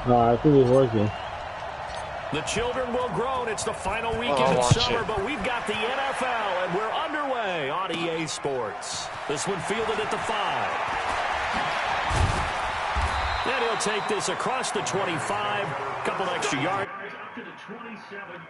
I think it's working. The children will groan. It's the final weekend of summer, but we've got the NFL, and we're underway on EA Sports. This one fielded at the 5. And he'll take this across the 25. Couple extra yards. Up to the 27.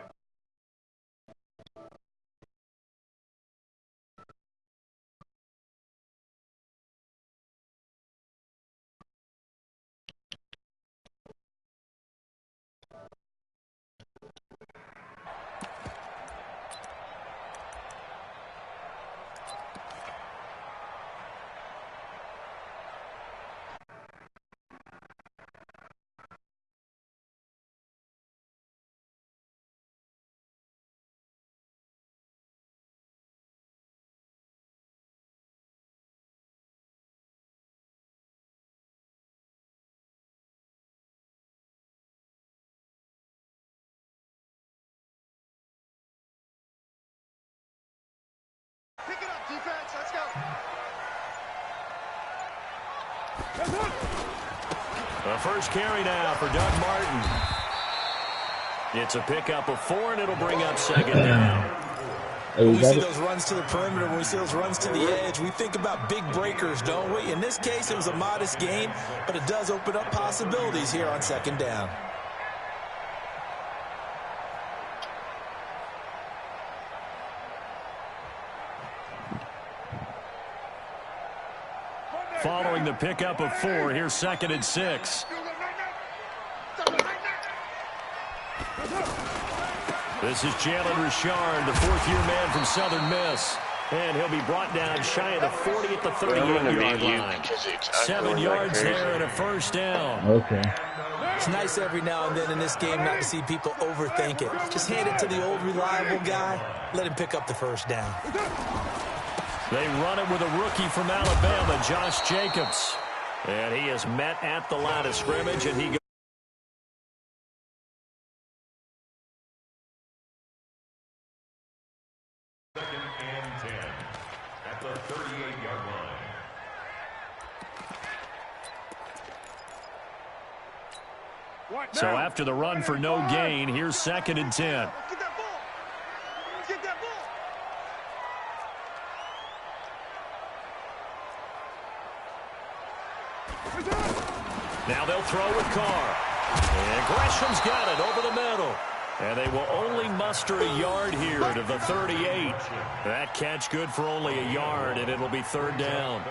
Pick it up, defense. Let's go. The first carry now for Doug Martin. It's a pickup of 4, and it'll bring up second down. When we see those runs to the perimeter, when we see those runs to the edge, we think about big breakers, don't we? In this case, it was a modest gain, but it does open up possibilities here on second down. Following the pickup of 4, here's 2nd and 6. This is Jalen Richard, the 4th-year man from Southern Miss. And he'll be brought down shy of the 40 at the 38-yard line. 7 yards there and a first down. Okay. It's nice every now and then in this game not to see people overthink it. Just hand it to the old reliable guy. Let him pick up the first down. They run it with a rookie from Alabama, Josh Jacobs. And he is met at the line of scrimmage, and he goes. Second and 10 at the 38-yard line. So after the run for no gain, here's 2nd and 10. Now they'll throw with Carr. And Gresham's got it over the middle. And they will only muster a yard here to the 38. That catch good for only a yard, and it'll be 3rd down.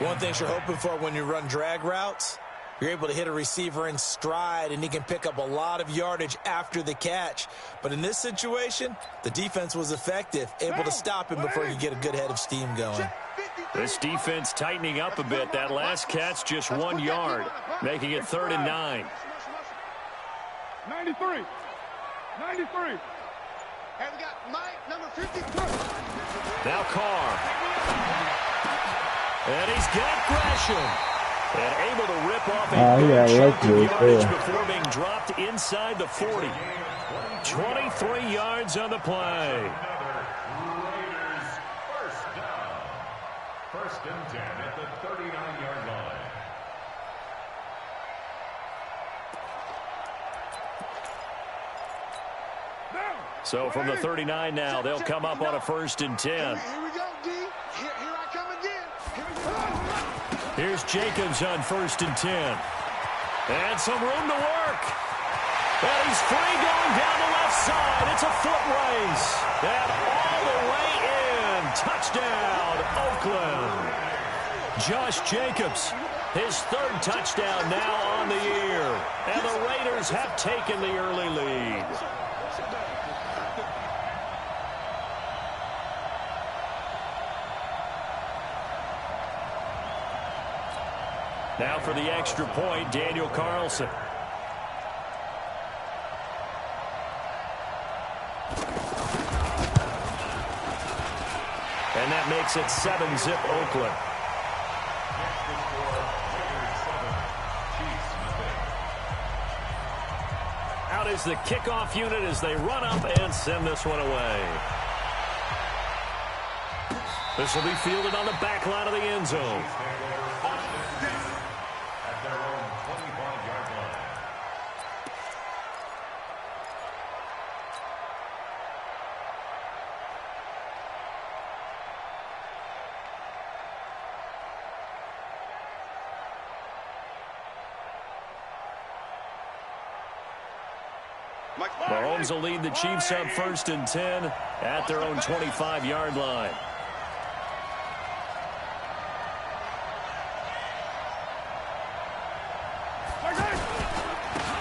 One thing you're hoping for when you run drag routes, you're able to hit a receiver in stride, and he can pick up a lot of yardage after the catch. But in this situation, the defense was effective, able to stop him before he could get a good head of steam going. This defense tightening up a bit. That last catch just 1 yard, making it 3rd and 9. 93. 93. And we got Mike, number 52. Now Carr. And he's got Gresham. And able to rip off a yardage before being dropped inside the 40. 23 yards on the play. First and 10 at the 39-yard line. So from the 39 now, they'll come up on a 1st and 10. Here we go, D. Here I come again. Here we go. Here's Jacobs on 1st and 10. And some room to work. And he's free going down the left side. It's a foot race. And all the way in. Touchdown, Oakland. Josh Jacobs, his 3rd touchdown now on the year. And the Raiders have taken the early lead. Now for the extra point, Daniel Carlson. And that makes it 7-zip Oakland. Out is the kickoff unit as they run up and send this one away. This will be fielded on the back line of the end zone. Mahomes will lead the Chiefs up 1st and 10 at their own 25-yard line.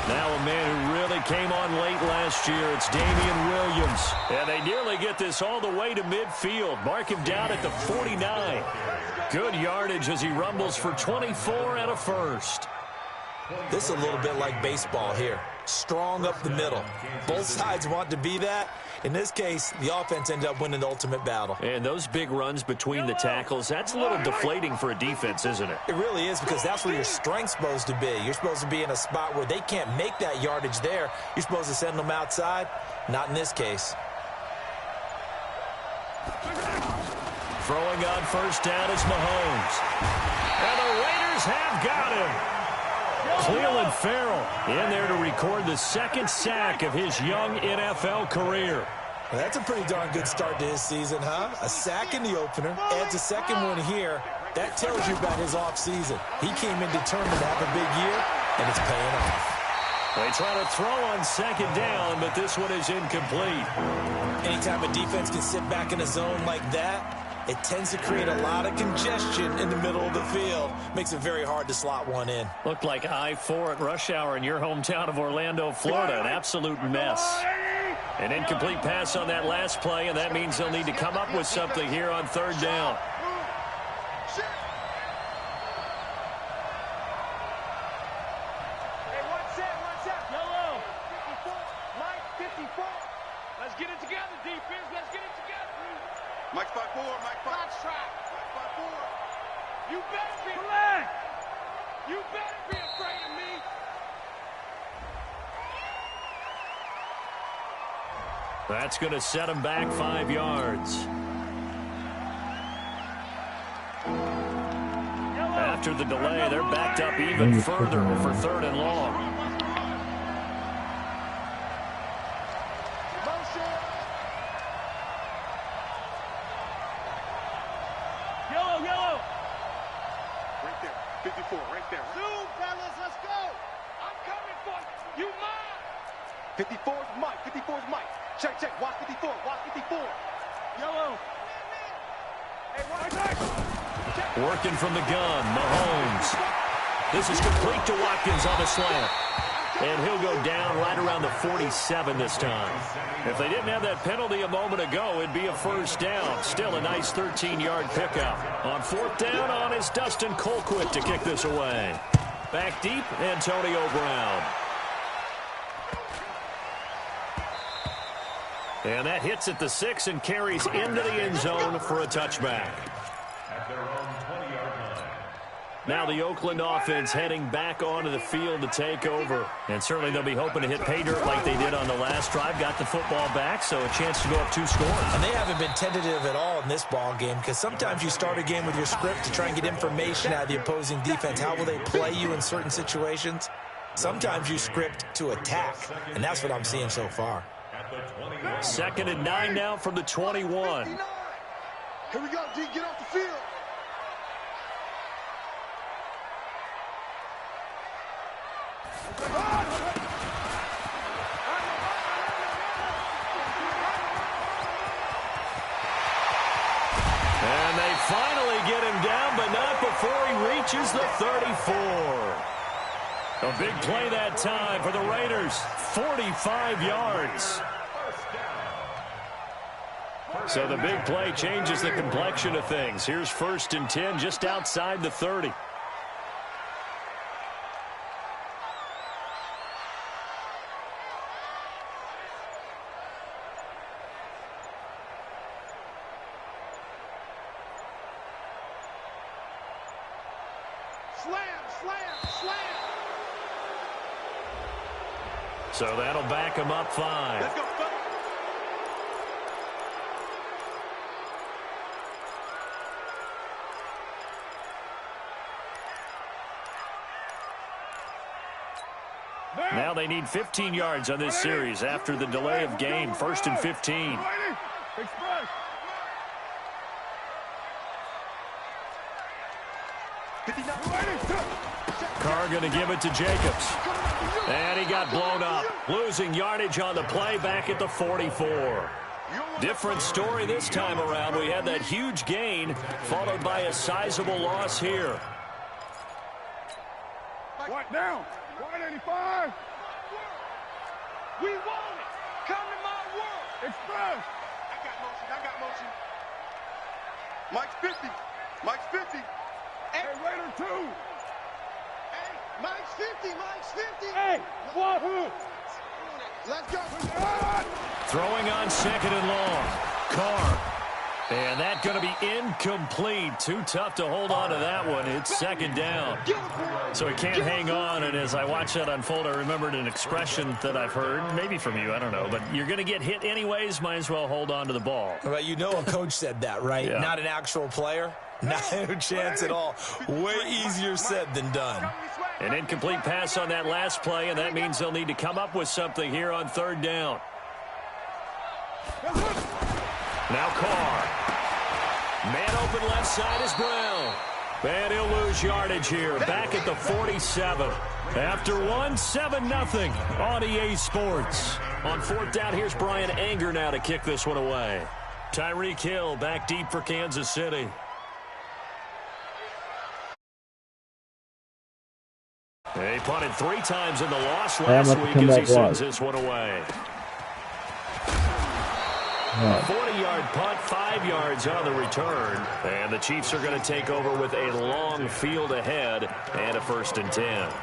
Now a man who really came on late last year, it's Damian Williams. And they nearly get this all the way to midfield. Mark him down at the 49. Good yardage as he rumbles for 24 and a first. This is a little bit like baseball here. Strong up the middle. Both sides want to be that. In this case, the offense ended up winning the ultimate battle. And those big runs between the tackles, that's a little deflating for a defense, isn't it? It really is, because that's where your strength's supposed to be. You're supposed to be in a spot where they can't make that yardage there. You're supposed to send them outside. Not in this case. Throwing on 1st down is Mahomes. And the Raiders have got him. Cleveland Farrell in there to record the 2nd sack of his young NFL career. Well, that's a pretty darn good start to his season, huh? A sack in the opener, adds a second one here. That tells you about his offseason. He came in determined to have a big year, and it's paying off. They try to throw on 2nd down, but this one is incomplete. Anytime a defense can sit back in a zone like that, it tends to create a lot of congestion in the middle of the field. Makes it very hard to slot one in. Looked like I-4 at rush hour in your hometown of Orlando, Florida. An absolute mess. An incomplete pass on that last play, and that means they'll need to come up with something here on 3rd down. Mike 5-4, Mike 5. Track. Mike 5-4. You better be relaxed. You better be afraid of me. That's going to set him back 5 yards. After the delay, they're backed up even further for 3rd and long. Yellow. Right there. 54, right there. Zoom, fellas, let's go. I'm coming for you. You mine. 54 is Mike. 54 is Mike. Check. Watch 54. Watch 54. Yellow. Hey, working from the gun, Mahomes. This is complete to Watkins on the slant. And he'll go down right around the 47 this time. If they didn't have that penalty a moment ago, it'd be a 1st down. Still a nice 13-yard pickup. On 4th down on is Dustin Colquitt to kick this away. Back deep, Antonio Brown. And that hits at the 6 and carries into the end zone for a touchback. At their own 20-yard line. Now the Oakland offense heading back onto the field to take over. And certainly they'll be hoping to hit pay dirt like they did on the last drive. Got the football back, so a chance to go up 2 scores. And they haven't been tentative at all in this ball game, because sometimes you start a game with your script to try and get information out of the opposing defense. How will they play you in certain situations? Sometimes you script to attack, and that's what I'm seeing so far. 2nd and 9 now from the 21. Here we go, D. Get off the field. And they finally get him down, but not before he reaches the 34. A big play that time for the Raiders. 45 yards. So the big play changes the complexion of things. Here's 1st and 10 just outside the 30. Slam. So that'll back him up 5. Let's go. Now they need 15 yards on this series after the delay of game. 1st and 15. Carr going to give it to Jacobs. And he got blown up. Losing yardage on the play back at the 44. Different story this time around. We had that huge gain followed by a sizable loss here. Right down. 185. We want it. Come to my world. Express. I got motion. Mike's 50. Mike's 50. Hey, Raider 2. Hey, Mike's 50. Mike's 50. Hey, Wahoo. Let's go. Throwing on second and long. Carr. And that's going to be incomplete. Too tough to hold on to that one. It's second down. So he can't hang on. And as I watch that unfold, I remembered an expression that I've heard, maybe from you, I don't know. But you're going to get hit anyways, might as well hold on to the ball. Well, you know a coach said that, right? Yeah. Not an actual player. No chance at all. Way easier said than done. An incomplete pass on that last play, and that means they'll need to come up with something here on third down. Now Carr. Man open left side is Brown. And he'll lose yardage here. Back at the 47. After one, 7-0 on EA Sports. On fourth down, here's Brian Anger now to kick this one away. Tyreek Hill back deep for Kansas City. They punted 3 times in the loss last week as he sends this one away. A 40-yard punt, 5 yards on the return. And the Chiefs are going to take over with a long field ahead and a 1st and 10.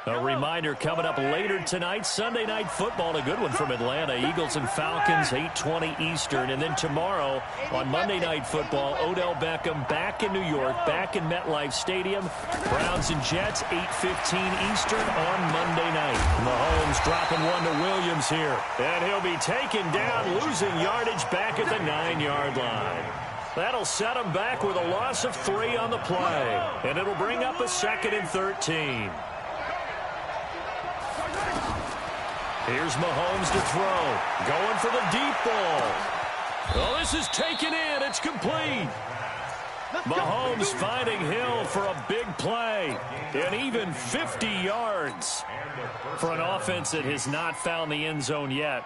A reminder coming up later tonight, Sunday Night Football, a good one from Atlanta. Eagles and Falcons, 8:20 Eastern. And then tomorrow on Monday Night Football, Odell Beckham back in New York, back in MetLife Stadium. Browns and Jets, 8:15 Eastern on Monday night. Mahomes dropping one to Williams here. And he'll be taken down, losing yardage back at the 9-yard line. That'll set him back with a loss of 3 on the play. And it'll bring up a 2nd and 13. Here's Mahomes to throw. Going for the deep ball. Oh, this is taken in. It's complete. Mahomes finding Hill for a big play. And even 50 yards. For an offense that has not found the end zone yet,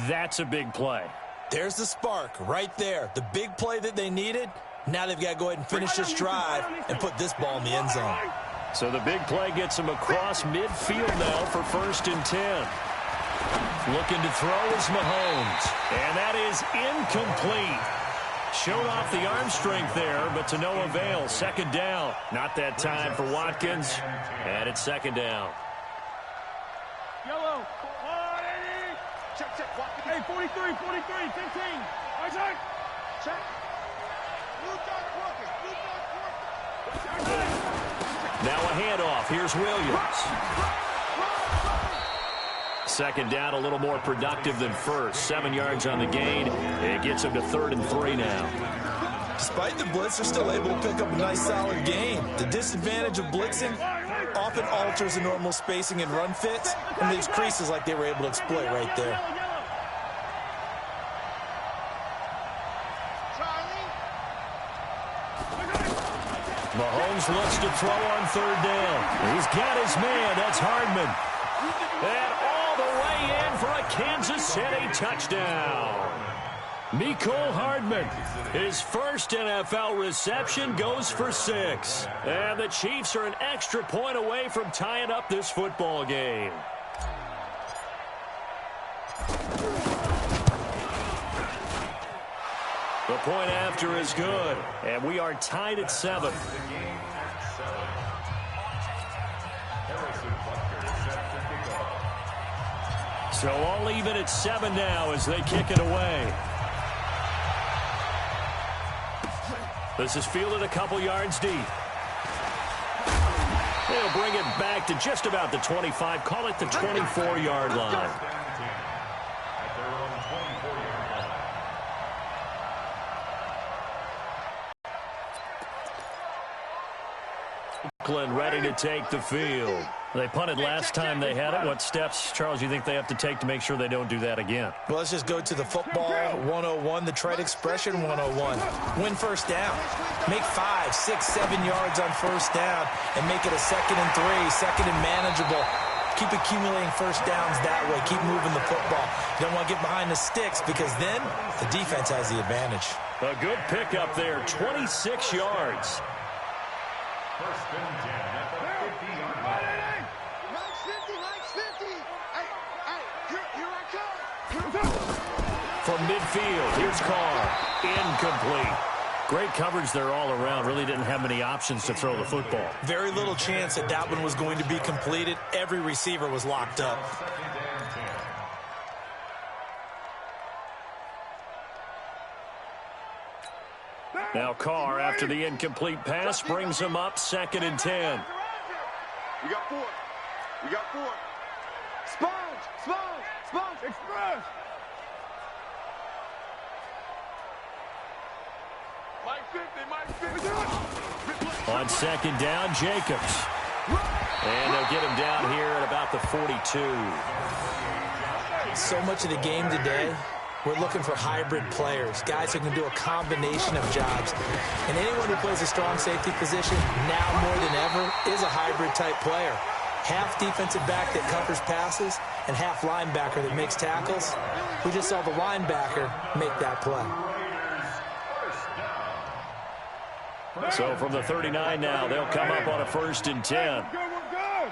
that's a big play. There's the spark right there. The big play that they needed. Now they've got to go ahead and finish this drive and put this ball in the end zone. So the big play gets him across midfield now for 1st and 10. Looking to throw is Mahomes. And that is incomplete. Showed off the arm strength there, but to no avail. 2nd down. Not that time for Watkins. And it's 2nd down. Yellow. Check. Hey, 43, 15. Right side. Check. Now a handoff. Here's Williams. 2nd down, a little more productive than first. 7 yards on the gain. It gets him to 3rd and 3 now. Despite the blitz, they're still able to pick up a nice, solid gain. The disadvantage of blitzing often alters the normal spacing and run fits and leaves creases like they were able to exploit right there. Mahomes looks to throw on 3rd down. He's got his man. That's Hardman. And all the way in for a Kansas City touchdown. Mecole Hardman, his first NFL reception, goes for 6. And the Chiefs are an extra point away from tying up this football game. The point after is good, and we are tied at 7. So all even at 7 now as they kick it away. This is fielded a couple yards deep. They'll bring it back to just about the 25, call it the 24-yard line. Ready to take the field. They punted last time they had it. What steps, Charles, you think they have to take to make sure they don't do that again? Well, let's just go to the football 101, the trade expression 101. Win first down. Make 5, 6, 7 yards on first down and make it a 2nd and 3, second and manageable. Keep accumulating first downs that way. Keep moving the football. You don't want to get behind the sticks because then the defense has the advantage. A good pickup there, 26 yards. First and 10 at the 50-yard line. From midfield, here's Carr. Incomplete. Great coverage there all around. Really didn't have many options to throw the football. Very little chance that that one was going to be completed. Every receiver was locked up. Now Carr, after the incomplete pass, brings him up 2nd and 10. We got 4. We got 4. Sponge, express. Mike 50. On 2nd down, Jacobs. And they'll get him down here at about the 42. So much of the game today, we're looking for hybrid players, guys who can do a combination of jobs. And anyone who plays a strong safety position, now more than ever, is a hybrid-type player. Half defensive back that covers passes and half linebacker that makes tackles. We just saw the linebacker make that play. So from the 39 now, they'll come up on a 1st and 10. We're good.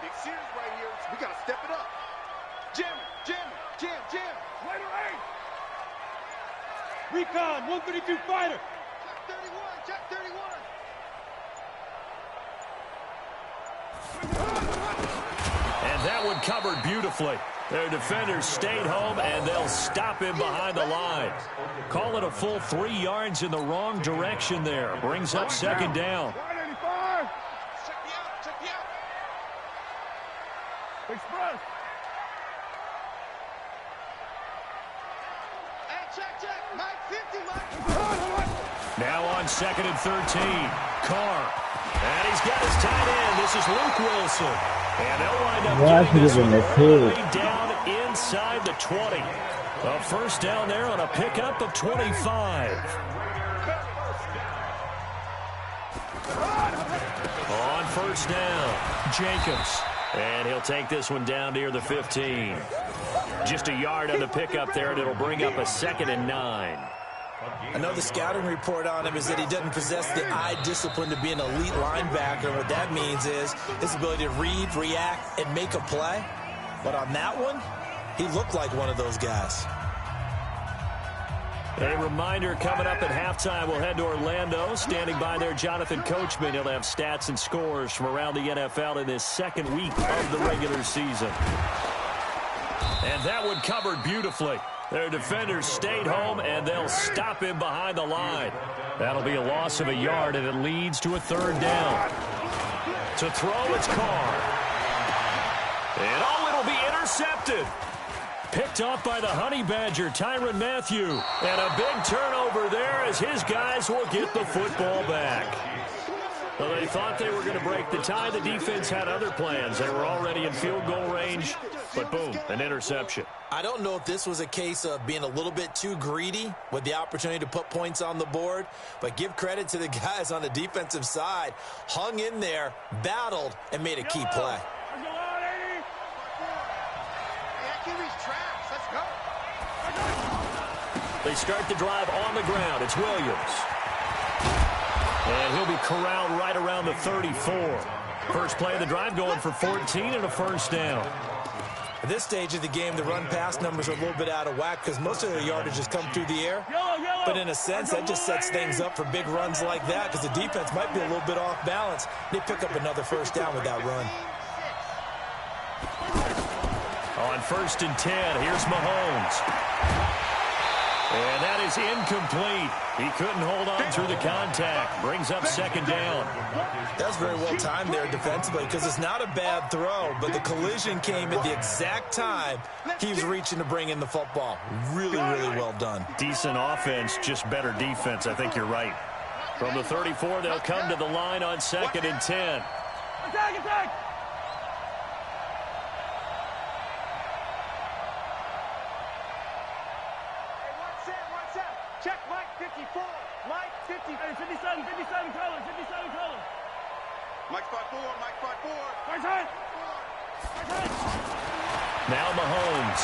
Big series right here. We got to step it up. Jam. Later 8. Recon, 132 fighter. Check 31. And that one covered beautifully. Their defenders stayed home, and they'll stop him behind the line. Call it a full 3 yards in the wrong direction there. Brings up 2nd down. 185. Check me out. Express. Hey, check. Mike 50, Now on 2nd and 13. Carr. And he's got his tight end. This is Luke Wilson. And they'll wind up getting this one early down inside the 20. A 1st down there on a pickup of 25. On 1st down, Jacobs. And he'll take this one down near the 15. Just a yard on the pickup there, and it'll bring up a 2nd and 9. I know the scouting report on him is that he doesn't possess the eye discipline to be an elite linebacker. What that means is his ability to read, react, and make a play. But on that one, he looked like one of those guys. A reminder coming up at halftime, we'll head to Orlando. Standing by there, Jonathan Coachman. He'll have stats and scores from around the NFL in this 2nd week of the regular season. And that one covered beautifully. Their defenders stayed home, and they'll stop him behind the line. That'll be a loss of a yard, and it leads to a 3rd down. To throw, it's Carr. And it'll be intercepted. Picked off by the Honey Badger, Tyrann Mathieu. And a big turnover there as his guys will get the football back. Well, they thought they were going to break the tie. The defense had other plans. They were already in field goal range, but boom, an interception. I don't know if this was a case of being a little bit too greedy with the opportunity to put points on the board, but give credit to the guys on the defensive side. Hung in there, battled, and made a key play. They start the drive on the ground. It's Williams. And he'll be corralled right around the 34. First play of the drive going for 14 and a 1st down. At this stage of the game, the run-pass numbers are a little bit out of whack because most of the yardage has come through the air. But in a sense, that just sets things up for big runs like that because the defense might be a little bit off balance. They pick up another 1st down with that run. On 1st and 10, here's Mahomes. And that is incomplete. He couldn't hold on through the contact. Brings up 2nd down. That's very well timed there defensively because it's not a bad throw, but the collision came at the exact time he was reaching to bring in the football. Really well done. Decent offense, just better defense. I think you're right. From the 34, they'll come to the line on 2nd and 10. Attack! Hey, 57 color, 57 color. Mike 5-4, Mike 5-4. Mike's hurt. Now Mahomes.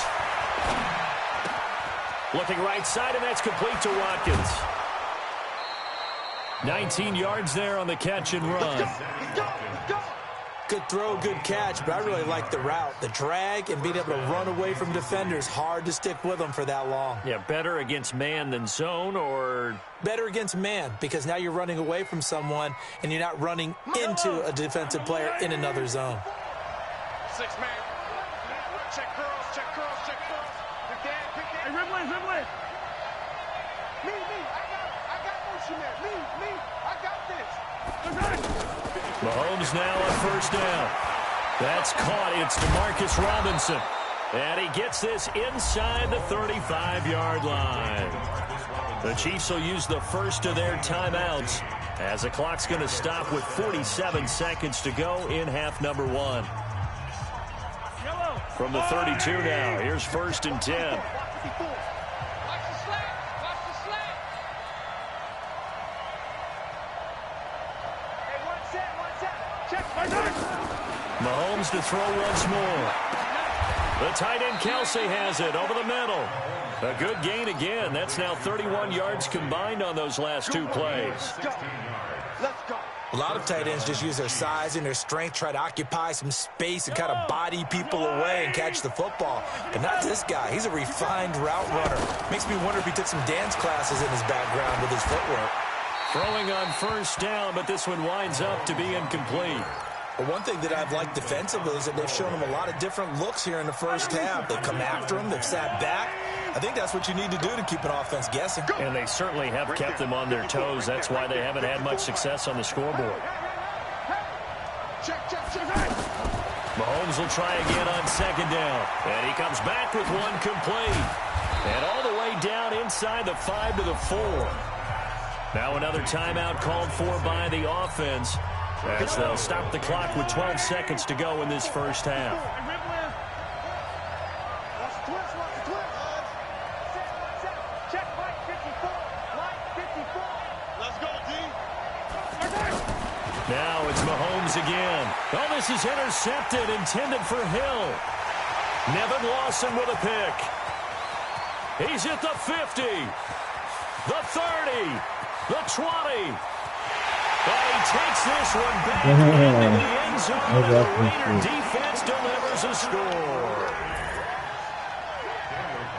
Looking right side, and that's complete to Watkins. 19 yards there on the catch and run. Good throw, good catch, but I really like the route. The drag and being able to run away from defenders, hard to stick with them for that long. Yeah, better against man than zone, or? Better against man, because now you're running away from someone and you're not running into a defensive player in another zone. 6-man. Check curls, check curls, check curls. Big Dan, big Dan. Hey, Ridley, Ridley. Me, I got motion there. Me, I got this. Mahomes now on first down. That's caught. It's DeMarcus Robinson. And he gets this inside the 35-yard line. The Chiefs will use the first of their timeouts as the clock's going to stop with 47 seconds to go in half number one. From the 32 now, here's first and 10. Mahomes to throw once more. The tight end Kelsey has it over the middle. A good gain again. That's now 31 yards combined on those last two plays. A lot of tight ends just use their size and their strength, try to occupy some space and kind of body people away and catch the football. But not this guy. He's a refined route runner. Makes me wonder if he took some dance classes in his background with his footwork. Throwing on first down, but this one winds up to be incomplete. But one thing that I've liked defensively is that they've shown him a lot of different looks here in the first half. They've come after him. They've sat back. I think that's what you need to do to keep an offense guessing. And they certainly have kept them on their toes. That's why they haven't had much success on the scoreboard. Mahomes will try again on second down. And he comes back with one complete. And all the way down inside the 5 to the 4. Now another timeout called for by the offense, as they'll stop the clock with 12 seconds to go in this first half. Now it's Mahomes again. Oh, this is intercepted, intended for Hill. Nevin Lawson with a pick. He's at the 50, the 30, the 20. But he takes this one back into the end zone, and the Raider defense delivers a score.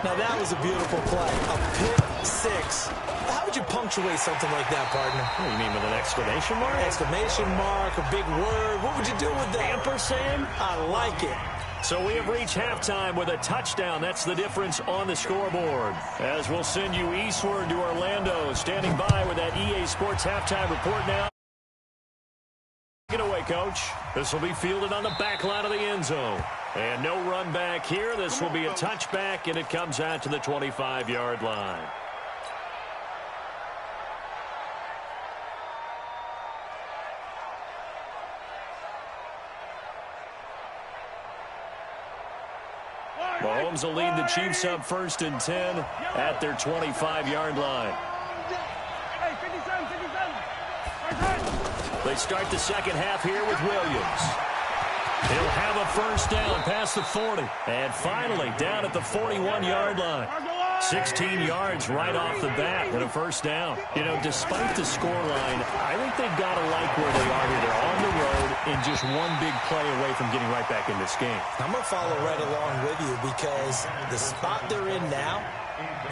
Now that was a beautiful play. A pick six. How would you punctuate something like that, partner? What do you mean, with an exclamation mark? Exclamation mark, a big word. What would you do with that? Ampersand? I like it. So we have reached halftime with a touchdown. That's the difference on the scoreboard. As we'll send you eastward to Orlando. Standing by with that EA Sports halftime report now. Take it away, Coach. This will be fielded on the back line of the end zone. And no run back here. This will be a touchback, and it comes out to the 25-yard line. Mahomes will lead the Chiefs up first and 10 at their 25-yard line. They start the second half here with Williams. He'll have a first down past the 40. And finally down at the 41-yard line. 16 yards right off the bat and a first down. You know, despite the scoreline, I think they've got to like where they are here. They're on the road and just one big play away from getting right back in this game. I'm going to follow right along with you because the spot they're in now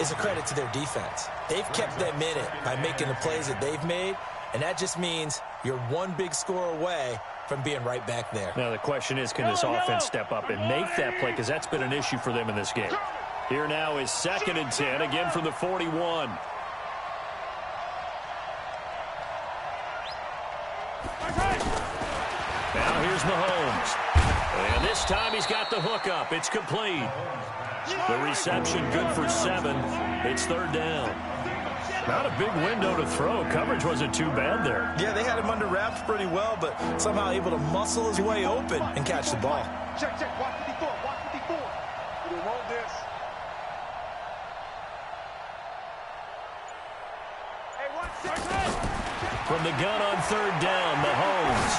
is a credit to their defense. They've kept them in it by making the plays that they've made, and that just means you're one big score away from being right back there. Now the question is, can this offense step up and make that play, because that's been an issue for them in this game. Here now is second and 10, again from the 41. Now here's Mahomes. And this time he's got the hook up. It's complete. The reception good for 7. It's third down. Not a big window to throw. Coverage wasn't too bad there. Yeah, they had him under wraps pretty well, but somehow able to muscle his way open and catch the ball. Check, watch 54, watch 54. We roll this. From the gun on third down, Mahomes.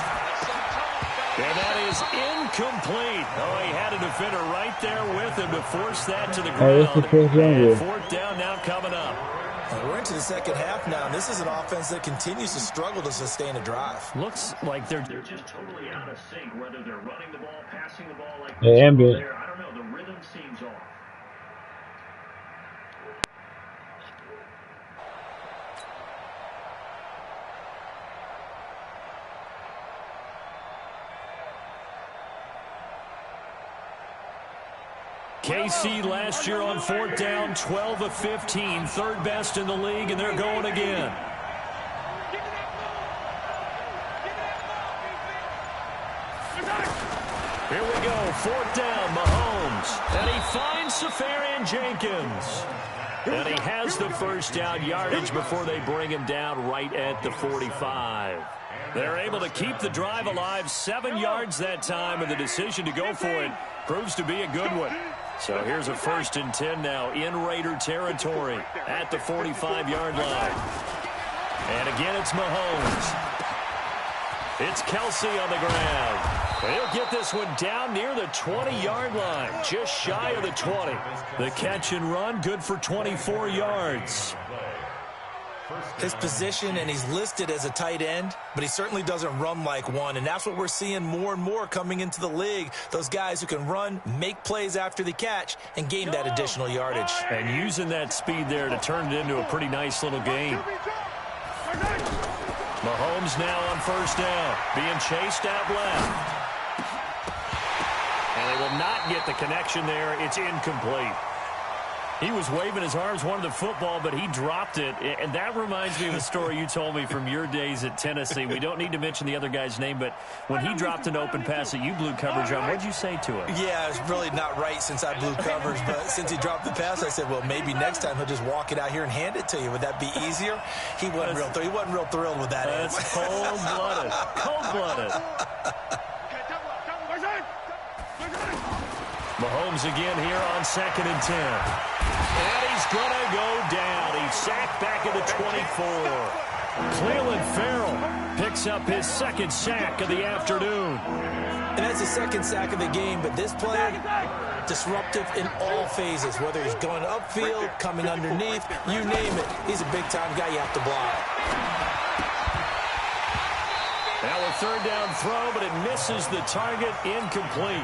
And that is incomplete. Oh, he had a defender right there with him to force that to the ground. And fourth down now coming up. We're into the second half now, and this is an offense that continues to struggle to sustain a drive. Looks like they're just totally out of sync, whether they're running the ball, passing the ball like this. There. I don't know. The rhythm seems off. KC last year on fourth down, 12 of 15, third best in the league, and they're going again. Here we go, fourth down, Mahomes, and he finds Safarian-Jenkins. And he has the first down yardage before they bring him down right at the 45. They're able to keep the drive alive, 7 yards that time, and the decision to go for it proves to be a good one. So here's a 1st and 10 now in Raider territory at the 45-yard line. And again, it's Mahomes. It's Kelsey on the ground. He'll get this one down near the 20-yard line, just shy of the 20. The catch and run, good for 24 yards. His position, and he's listed as a tight end, but he certainly doesn't run like one, and that's what we're seeing more and more coming into the league. Those guys who can run, make plays after the catch, and gain that additional yardage. And using that speed there to turn it into a pretty nice little game. Mahomes now on first down, being chased out left. And they will not get the connection there. It's incomplete. He was waving his arms, wanted the football, but he dropped it. And that reminds me of a story you told me from your days at Tennessee. We don't need to mention the other guy's name, but when he dropped an open pass that you blew coverage on, what did you say to him? Yeah, it's really not right since I blew coverage, but since he dropped the pass, I said, well, maybe next time he'll just walk it out here and hand it to you. Would that be easier? He wasn't real thrilled with that. That's cold-blooded. Cold-blooded. Mahomes again here on 2nd and 10. And he's going to go down. He's sacked back at the 24. Cleveland Farrell picks up his 2nd sack of the afternoon. And that's the 2nd sack of the game, but this player, disruptive in all phases, whether he's going upfield, coming underneath, you name it. He's a big-time guy you have to block. Now a 3rd down throw, but it misses the target, incomplete.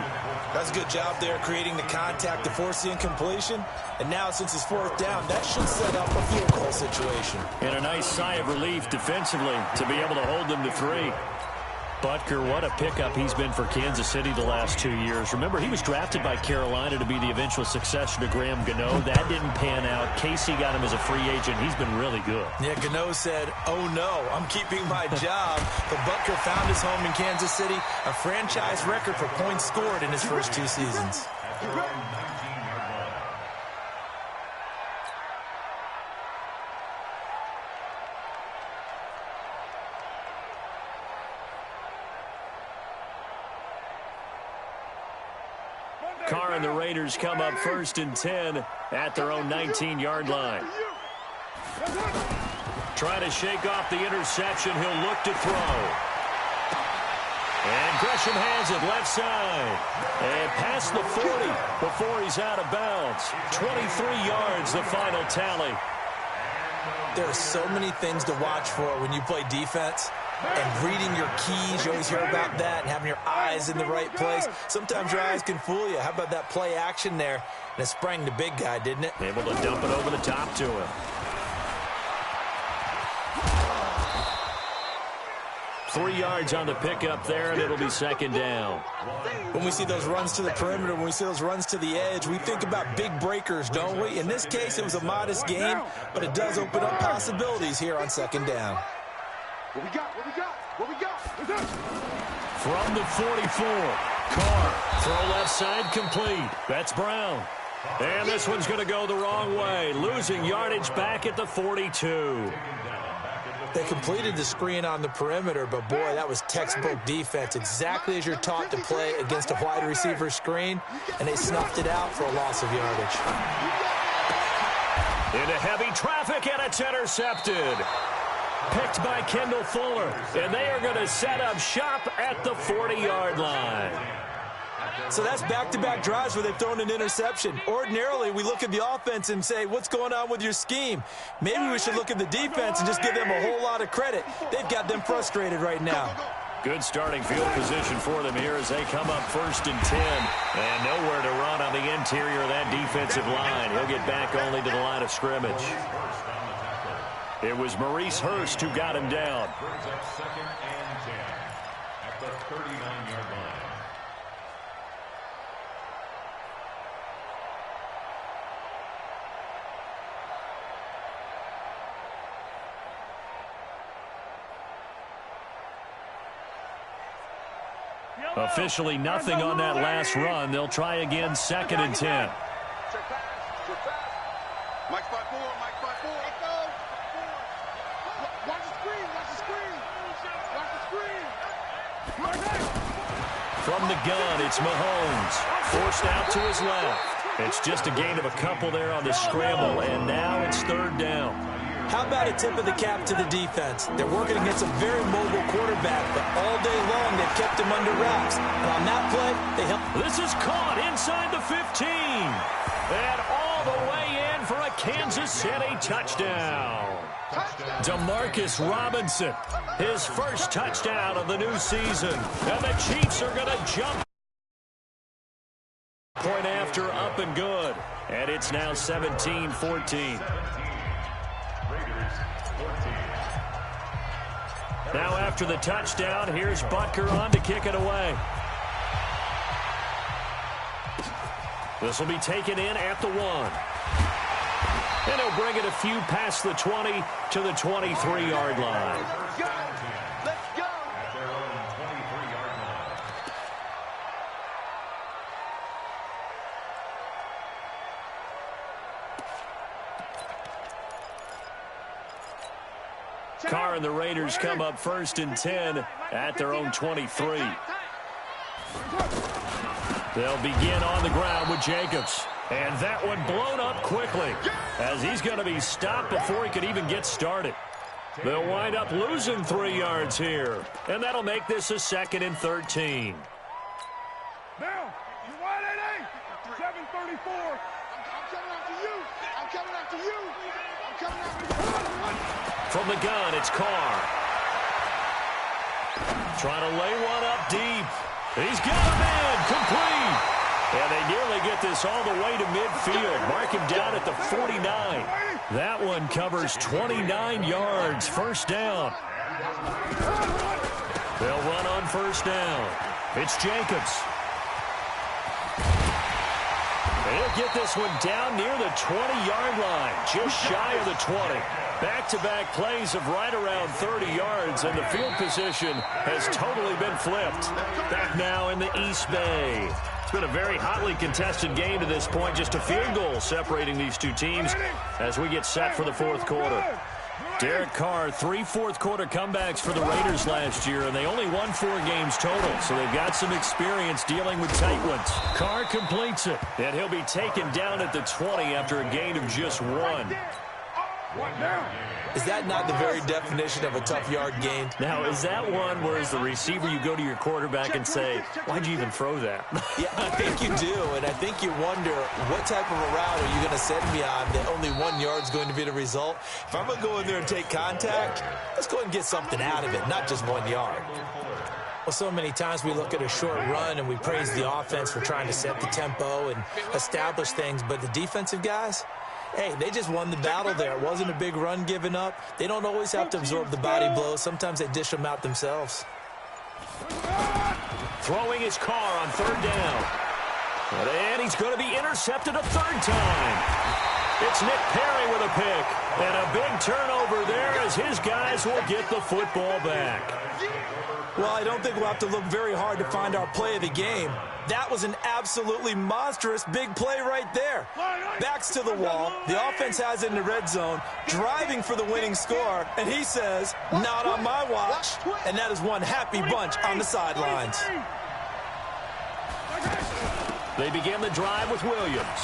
That's a good job there, creating the contact to force the incompletion. And now, since it's 4th down, that should set up a field goal situation. And a nice sigh of relief defensively to be able to hold them to 3. Butker, what a pickup he's been for Kansas City the last 2 years. Remember, he was drafted by Carolina to be the eventual successor to Graham Gano. That didn't pan out. Casey got him as a free agent. He's been really good. Yeah, Gano said, oh no, I'm keeping my job. But Butker found his home in Kansas City, a franchise record for points scored in his first 2 seasons. Carr and the Raiders come up 1st and 10 at their own 19-yard line. Trying to shake off the interception. He'll look to throw. And Gresham has it left side. And past the 40 before he's out of bounds. 23 yards, the final tally. There are so many things to watch for when you play defense. And reading your keys, you always hear about that, and having your eyes in the right place. Sometimes your eyes can fool you. How about that play action there? And it sprang the big guy, didn't it? Able to dump it over the top to him. 3 yards on the pickup there, and it'll be 2nd down. When we see those runs to the perimeter, when we see those runs to the edge, we think about big breakers, don't we? In this case, it was a modest gain, but it does open up possibilities here on 2nd down. What we got? What we got? What we got? What's up? From the 44, Carr, throw left side complete. That's Brown. And this one's going to go the wrong way, losing yardage back at the 42. They completed the screen on the perimeter, but boy, that was textbook defense, exactly as you're taught to play against a wide receiver screen, and they snuffed it out for a loss of yardage. Into heavy traffic, and it's intercepted. Picked by Kendall Fuller, and they are going to set up shop at the 40-yard line. So that's back-to-back drives where they've thrown an interception. Ordinarily, we look at the offense and say, what's going on with your scheme? Maybe we should look at the defense and just give them a whole lot of credit. They've got them frustrated right now. Good starting field position for them here as they come up 1st and 10. And nowhere to run on the interior of that defensive line. He'll get back only to the line of scrimmage. It was Maurice Hurst who got him down. Brings up 2nd and 10 at the 39-yard line. Officially nothing on that last run. They'll try again 2nd and 10. Mike 5-4, Mike 5-4. Let's go. Watch the screen, watch the screen. Watch the screen. From the gun, it's Mahomes. Forced out to his left. It's just a gain of a couple there on the scramble, and now it's 3rd down. How about a tip of the cap to the defense? They're working against a very mobile quarterback, but all day long they've kept him under wraps. And on that play, they helped. This is caught inside the 15. And all the way in for a Kansas City touchdown. Demarcus Robinson, his first touchdown of the new season. And the Chiefs are going to jump. Point after, up and good. And it's now 17-14. Now after the touchdown, here's Butker on to kick it away. This will be taken in at the 1. And he'll bring it a few past the 20 to the 23-yard line. Let's go. At their own 23-yard line. Carr and the Raiders come up 1st and 10 at their own 23. They'll begin on the ground with Jacobs. And that one blown up quickly as he's going to be stopped before he could even get started. They'll wind up losing 3 yards here. And that'll make this a 2nd and 13. Now, you want it, 734. I'm coming after you. I'm coming after you. I'm coming after you. From the gun, it's Carr. Trying to lay one up deep. He's got him in. Complete. And they nearly get this all the way to midfield. Mark him down at the 49. That one covers 29 yards. 1st down. They'll run on 1st down. It's Jacobs. He'll get this one down near the 20-yard line. Just shy of the 20. Back-to-back plays of right around 30 yards, and the field position has totally been flipped. Back now in the East Bay. It's been a very hotly contested game to this point. Just a field goal separating these two teams as we get set for the 4th quarter. Derek Carr, 3 fourth-quarter comebacks for the Raiders last year, and they only won 4 games total, so they've got some experience dealing with tight ones. Carr completes it, and he'll be taken down at the 20 after a gain of just 1. Is that not the very definition of a tough yard gain? Now, is that one where as the receiver you go to your quarterback and say, why'd you even throw that? Yeah, I think you do, and I think you wonder what type of a route are you going to send me on that only 1 yard's going to be the result? If I'm going to go in there and take contact, let's go and get something out of it, not just 1 yard. Well, so many times we look at a short run and we praise the offense for trying to set the tempo and establish things, but the defensive guys, hey, they just won the battle there. It wasn't a big run given up. They don't always have to absorb the body blows. Sometimes they dish them out themselves. Throwing his Carr on 3rd down. And he's going to be intercepted a 3rd time. It's Nick Perry with a pick. And a big turnover there as his guys will get the football back. Well, I don't think we'll have to look very hard to find our play of the game. That was an absolutely monstrous big play right there. Backs to the wall. The offense has it in the red zone, driving for the winning score. And he says, not on my watch. And that is one happy bunch on the sidelines. They begin the drive with Williams.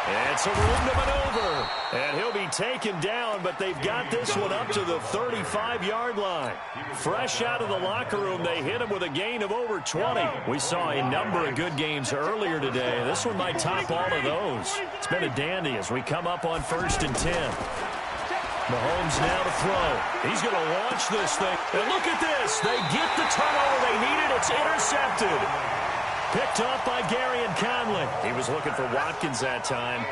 And some room to maneuver. And he'll be taken down, but they've got this one up to the 35-yard line. Fresh out of the locker room, they hit him with a gain of over 20. We saw a number of good games earlier today. This one might top all of those. It's been a dandy as we come up on 1st and 10. Mahomes now to throw. He's going to launch this thing. And look at this. They get the turnover they needed. It's intercepted. Picked off by Gary and Conley. He was looking for Watkins that time.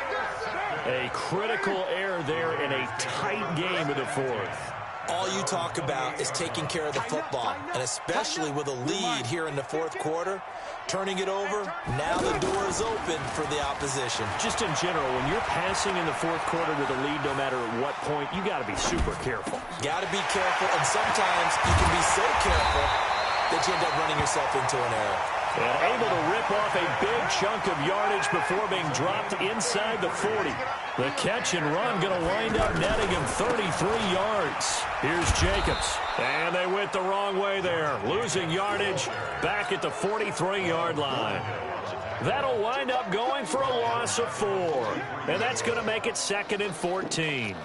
A critical error there in a tight game of the fourth. All you talk about is taking care of the football, and especially with a lead here in the fourth quarter, turning it over, now the door is open for the opposition. Just in general, when you're passing in the fourth quarter with a lead, no matter at what point, you got to be super careful. Got to be careful, and sometimes you can be so careful that you end up running yourself into an error. And able to rip off a big chunk of yardage before being dropped inside the 40. The catch and run going to wind up netting him 33 yards. Here's Jacobs. And they went the wrong way there. Losing yardage back at the 43-yard line. That'll wind up going for a loss of 4. And that's going to make it 2nd and 14.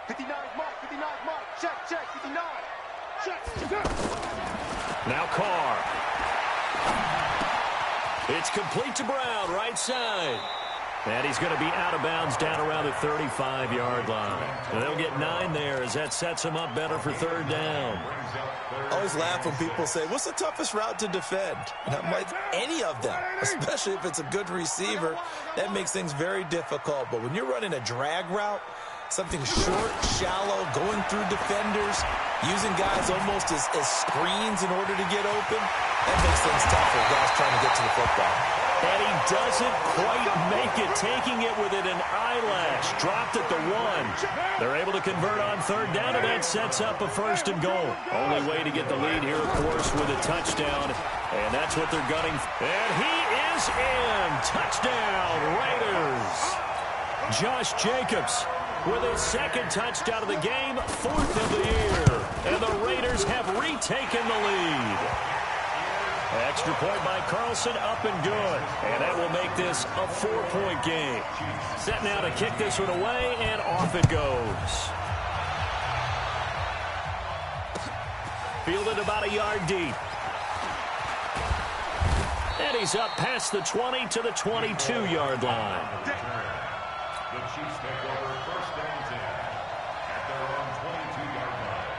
59 mark, 59 mark. Check, 59. Now Carr. It's complete to Brown, right side. And he's going to be out of bounds down around the 35-yard line. And they'll get 9 there as that sets them up better for 3rd down. I always laugh when people say, what's the toughest route to defend? And I'm like, any of them, especially if it's a good receiver. That makes things very difficult. But when you're running a drag route, something short, shallow, going through defenders, using guys almost as screens in order to get open, that makes things tough for guys trying to get to the football. And he doesn't quite make it, taking it within an eyelash. Dropped at the 1. They're able to convert on 3rd down, and that sets up a 1st and goal. Only way to get the lead here, of course, with a touchdown. And that's what they're gunning. And he is in. Touchdown, Raiders. Josh Jacobs with his 2nd touchdown of the game, 4th of the year. And the Raiders have retaken the lead. Extra point by Carlson, up and good. And that will make this a 4-point game. Set now to kick this one away, and off it goes. Fielded about a yard deep. And he's up past the 20 to the 22-yard line. The Chiefs take over 1st and 10 at their own 22-yard line.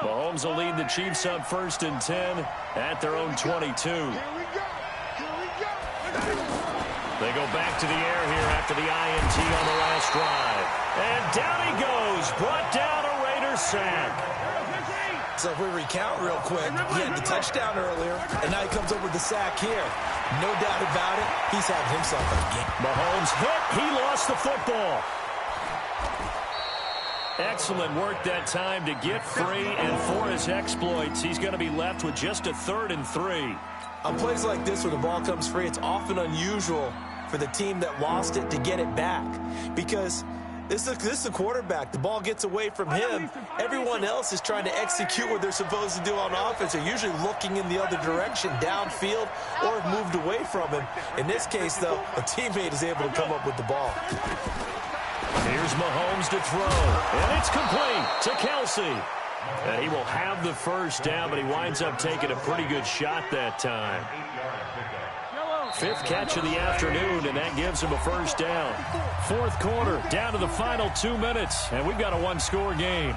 Mahomes will lead the Chiefs up 1st and 10 at their own 22. They go back to the air here after the INT on the last drive. And down he goes, brought down a Raiders sack. So if we recount real quick, he had the touchdown earlier, and now he comes over with the sack here. No doubt about it, he's having himself a game. Mahomes hit, he lost the football. Excellent work that time to get free, and for his exploits, he's going to be left with just a 3rd and 3. On plays like this where the ball comes free, it's often unusual for the team that lost it to get it back, because this is the quarterback. The ball gets away from him. Everyone else is trying to execute what they're supposed to do on offense. They're usually looking in the other direction, downfield, or have moved away from him. In this case, though, a teammate is able to come up with the ball. Here's Mahomes to throw, and it's complete to Kelsey. And he will have the 1st down, but he winds up taking a pretty good shot that time. 5th catch of the afternoon, and that gives him a 1st down. 4th quarter, down to the final 2 minutes, and we've got a 1-score game.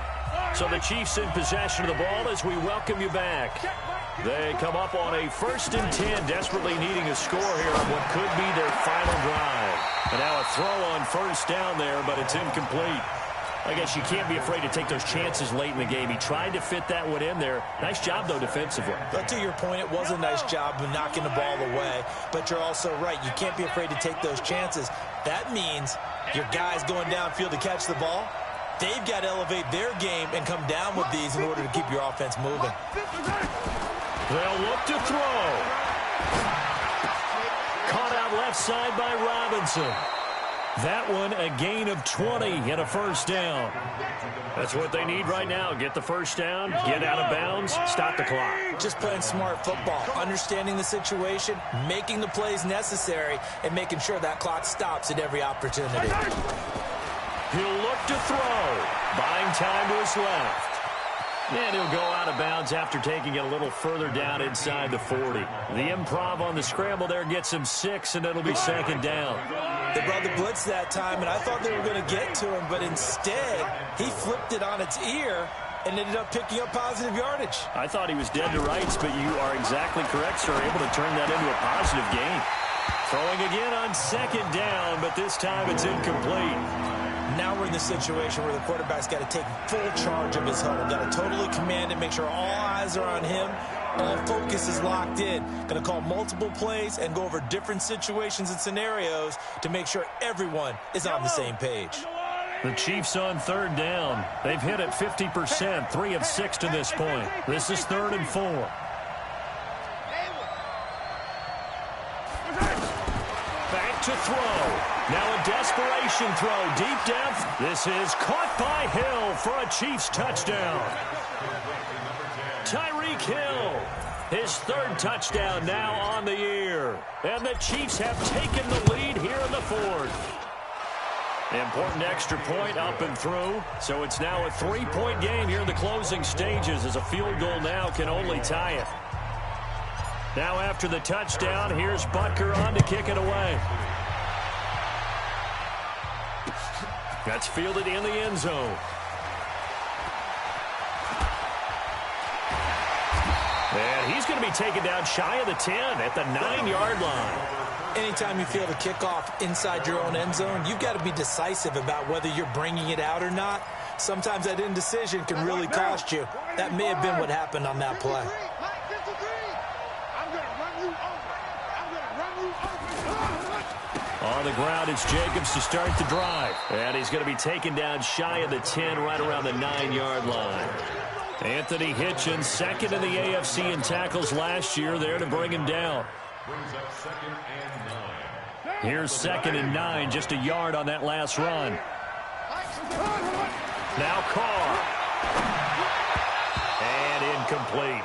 So the Chiefs in possession of the ball as we welcome you back. They come up on a 1st and 10, desperately needing a score here on what could be their final drive. And now a throw on 1st down there, but it's incomplete. I guess you can't be afraid to take those chances late in the game. He tried to fit that one in there. Nice job, though, defensively. But to your point, it was a nice job of knocking the ball away. But you're also right. You can't be afraid to take those chances. That means your guys going downfield to catch the ball, they've got to elevate their game and come down with these in order to keep your offense moving. They'll look to throw. Caught out left side by Robinson. That one a gain of 20 and a first down. That's what they need right now. Get the first down, get out of bounds, stop the clock. Just playing smart football, understanding the situation, making the plays necessary, and making sure that clock stops at every opportunity. He'll look to throw, buying time to his left. And he'll go out of bounds after taking it a little further down inside the 40. The improv on the scramble there gets him 6, and it'll be second down. They brought the blitz that time, and I thought they were going to get to him, but instead, he flipped it on its ear and ended up picking up positive yardage. I thought he was dead to rights, but you are exactly correct, sir. Able to turn that into a positive gain. Throwing again on second down, but this time it's incomplete. Now we're in the situation where the quarterback's got to take full charge of his huddle. Got to totally command it, make sure all eyes are on him. All focus is locked in. Going to call multiple plays and go over different situations and scenarios to make sure everyone is on the same page. The Chiefs on third down. They've hit it 50%, 3 of 6 to this point. This is 3rd and 4. Back to throw. Now a desperation throw, deep depth. This is caught by Hill for a Chiefs touchdown. Tyreek Hill, his 3rd touchdown now on the year. And the Chiefs have taken the lead here in the 4th. Important extra point up and through. So it's now a 3-point game here in the closing stages, as a field goal now can only tie it. Now after the touchdown, here's Butker on to kick it away. That's fielded in the end zone. And he's going to be taken down shy of the 10 at the 9-yard line. Anytime you field a kickoff inside your own end zone, you've got to be decisive about whether you're bringing it out or not. Sometimes that indecision can really cost you. That may have been what happened on that play. On the ground, it's Jacobs to start the drive. And he's going to be taken down shy of the 10, right around the 9-yard line. Anthony Hitchens, 2nd in the AFC in tackles last year, there to bring him down. Here's 2nd and 9, just a yard on that last run. Now Carr. And incomplete.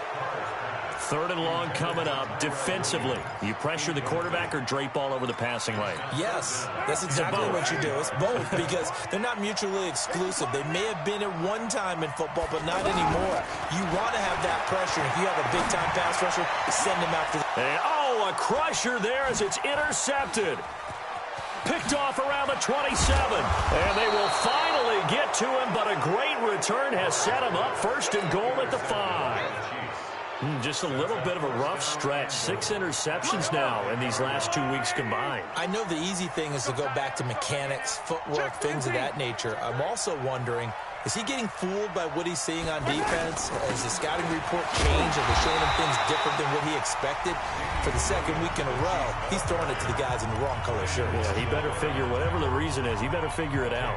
3rd and long coming up. Defensively, you pressure the quarterback or drape all over the passing lane? Yes, that's exactly what you do. It's both, because they're not mutually exclusive. They may have been at one time in football, but not anymore. You want to have that pressure. If you have a big-time pass rusher, send him after. A crusher there as it's intercepted. Picked off around the 27. And they will finally get to him, but a great return has set him up 1st and goal at the 5. Just a little bit of a rough stretch. 6 interceptions now in these last 2 weeks combined. I know the easy thing is to go back to mechanics, footwork, things of that nature. I'm also wondering, is he getting fooled by what he's seeing on defense? Has the scouting report changed? Are they showing him things different than what he expected? For the 2nd week in a row, he's throwing it to the guys in the wrong color shirts. Yeah, he better figure, whatever the reason is, he better figure it out.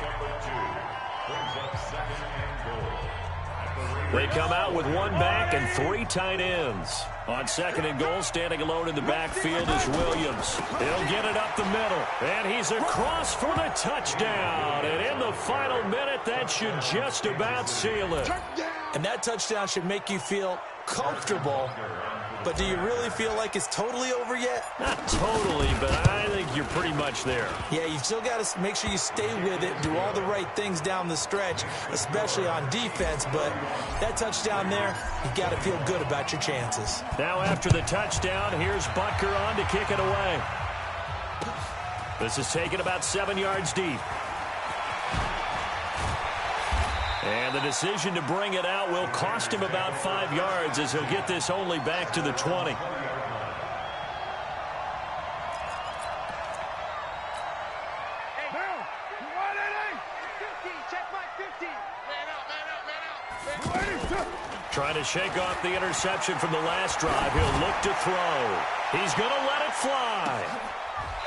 They come out with 1 back and 3 tight ends. On 2nd and goal, standing alone in the backfield is Williams. He'll get it up the middle, and he's across for the touchdown. And in the final minute, that should just about seal it. And that touchdown should make you feel comfortable. But do you really feel like it's totally over yet? Not totally, but I think you're pretty much there. Yeah, you've still got to make sure you stay with it, do all the right things down the stretch, especially on defense. But that touchdown there, you've got to feel good about your chances. Now after the touchdown, here's Butker on to kick it away. This is taken about 7 yards deep. And the decision to bring it out will cost him about 5 yards, as he'll get this only back to the 20. Trying to shake off the interception from the last drive. He'll look to throw. He's going to let it fly.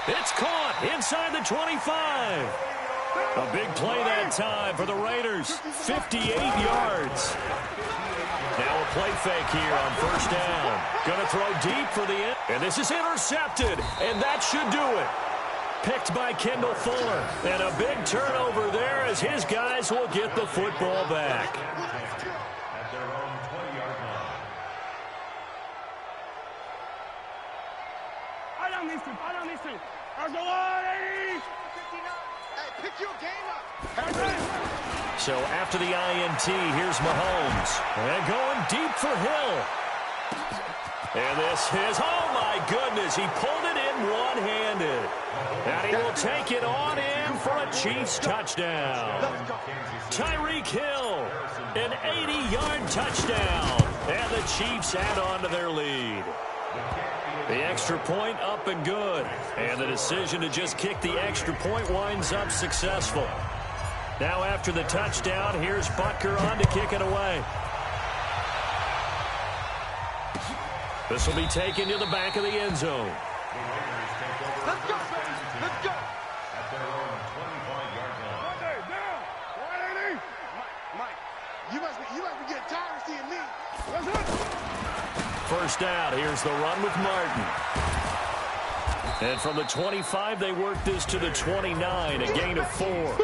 It's caught inside the 25. A big play that time for the Raiders. 58 yards. Now a play fake here on 1st down. Going to throw deep for the end. And this is intercepted. And that should do it. picked by Kendall Fuller. And a big turnover there as his guys will get the football back. At their own 20-yard line. Hey, pick your game up. So after the INT, here's Mahomes. And going deep for Hill. And this is, oh my goodness, he pulled it in one-handed. And he will take it on in for a Chiefs touchdown. Tyreek Hill, an 80-yard touchdown. And the Chiefs add on to their lead. The extra point up and good. And the decision to just kick the extra point winds up successful. Now after the touchdown, here's Butker on to kick it away. This will be taken to the back of the end zone. Let's go, baby. Let's go. At their own 25-yard line. Mike, you must be getting tired of seeing me. First out, here's the run with Martin. And from the 25, they work this to the 29, a gain of 4.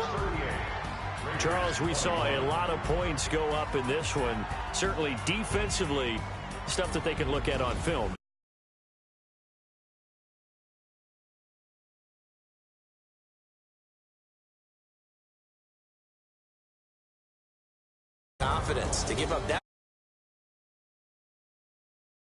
Charles, we saw a lot of points go up in this one. Certainly defensively, stuff that they can look at on film. Confidence to give up that.